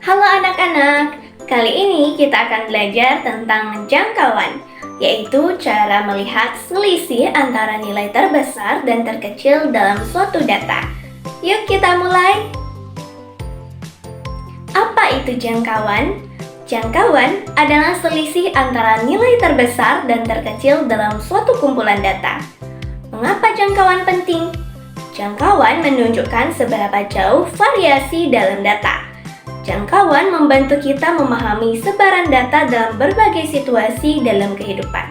Halo anak-anak, kali ini kita akan belajar tentang jangkauan, yaitu cara melihat selisih antara nilai terbesar dan terkecil dalam suatu data. Yuk kita mulai! Apa itu jangkauan? Jangkauan adalah selisih antara nilai terbesar dan terkecil dalam suatu kumpulan data. Mengapa jangkauan penting? Jangkauan menunjukkan seberapa jauh variasi dalam data. Jangkauan membantu kita memahami sebaran data dalam berbagai situasi dalam kehidupan.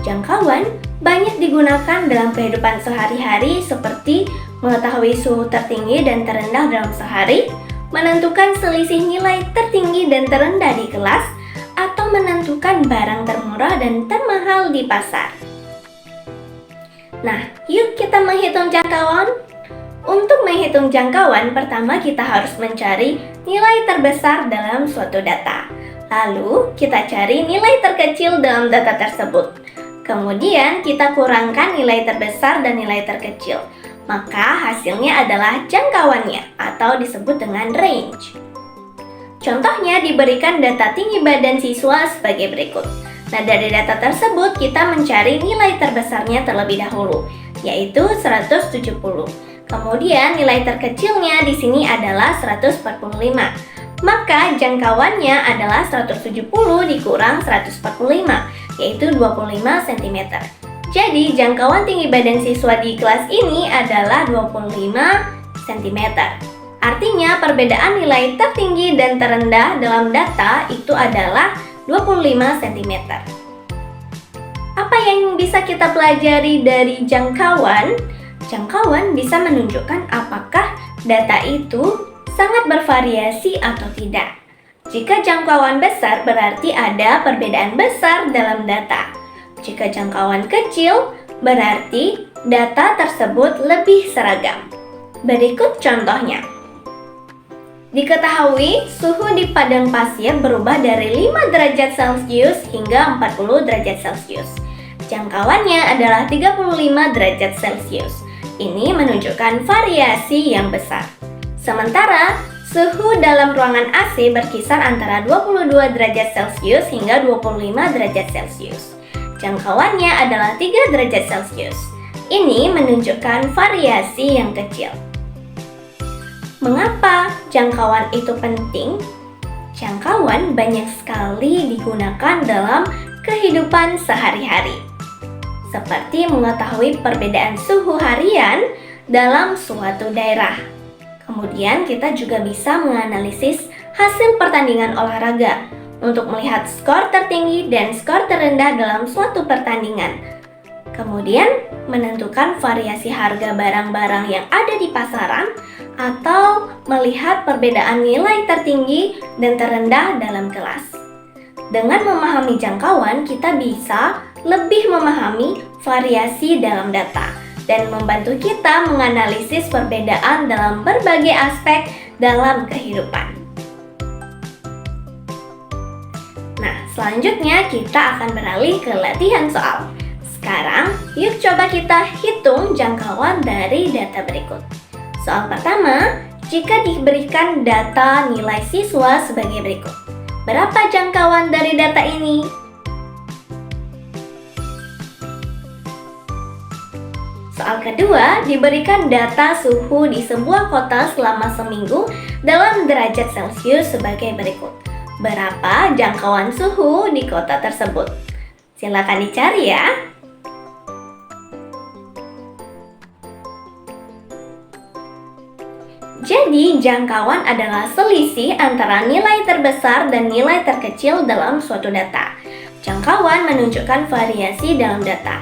Jangkauan banyak digunakan dalam kehidupan sehari-hari seperti mengetahui suhu tertinggi dan terendah dalam sehari, menentukan selisih nilai tertinggi dan terendah di kelas, atau menentukan barang termurah dan termahal di pasar. Nah, yuk kita menghitung jangkauan. Untuk menghitung jangkauan, pertama kita harus mencari nilai terbesar dalam suatu data. Lalu, kita cari nilai terkecil dalam data tersebut. Kemudian, kita kurangkan nilai terbesar dan nilai terkecil. Maka, hasilnya adalah jangkauannya, atau disebut dengan range. Contohnya, diberikan data tinggi badan siswa sebagai berikut. Nah, dari data tersebut, kita mencari nilai terbesarnya terlebih dahulu, yaitu 170. Kemudian nilai terkecilnya di sini adalah 145. Maka jangkauannya adalah 170 dikurang 145, yaitu 25 cm. Jadi jangkauan tinggi badan siswa di kelas ini adalah 25 cm. Artinya perbedaan nilai tertinggi dan terendah dalam data itu adalah 25 cm. Apa yang bisa kita pelajari dari jangkauan? Jangkauan bisa menunjukkan apakah data itu sangat bervariasi atau tidak. Jika jangkauan besar berarti ada perbedaan besar dalam data. Jika jangkauan kecil berarti data tersebut lebih seragam. Berikut contohnya. Diketahui suhu di padang pasir berubah dari 5 derajat Celcius hingga 40 derajat Celcius. Jangkauannya adalah 35 derajat Celcius. Ini menunjukkan variasi yang besar. Sementara, suhu dalam ruangan AC berkisar antara 22 derajat Celcius hingga 25 derajat Celcius. Jangkauannya adalah 3 derajat Celcius. Ini menunjukkan variasi yang kecil. Mengapa jangkauan itu penting? Jangkauan banyak sekali digunakan dalam kehidupan sehari-hari, seperti mengetahui perbedaan suhu harian dalam suatu daerah. Kemudian kita juga bisa menganalisis hasil pertandingan olahraga untuk melihat skor tertinggi dan skor terendah dalam suatu pertandingan. Kemudian menentukan variasi harga barang-barang yang ada di pasaran atau melihat perbedaan nilai tertinggi dan terendah dalam kelas. Dengan memahami jangkauan, kita bisa lebih memahami variasi dalam data dan membantu kita menganalisis perbedaan dalam berbagai aspek dalam kehidupan. Nah, selanjutnya kita akan beralih ke latihan soal. Sekarang, yuk coba kita hitung jangkauan dari data berikut. Soal pertama, jika diberikan data nilai siswa sebagai berikut. Berapa jangkauan dari data ini? Soal kedua, diberikan data suhu di sebuah kota selama seminggu dalam derajat Celcius sebagai berikut. Berapa jangkauan suhu di kota tersebut? Silakan dicari ya. Jadi, jangkauan adalah selisih antara nilai terbesar dan nilai terkecil dalam suatu data. Jangkauan menunjukkan variasi dalam data.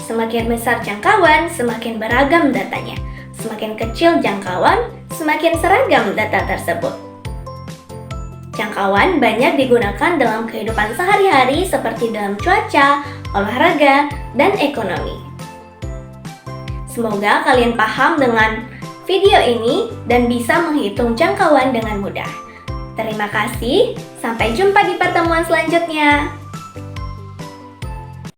Semakin besar jangkauan, semakin beragam datanya. Semakin kecil jangkauan, semakin seragam data tersebut. Jangkauan banyak digunakan dalam kehidupan sehari-hari seperti dalam cuaca, olahraga, dan ekonomi. Semoga kalian paham dengan video ini dan bisa menghitung jangkauan dengan mudah. Terima kasih, sampai jumpa di pertemuan selanjutnya.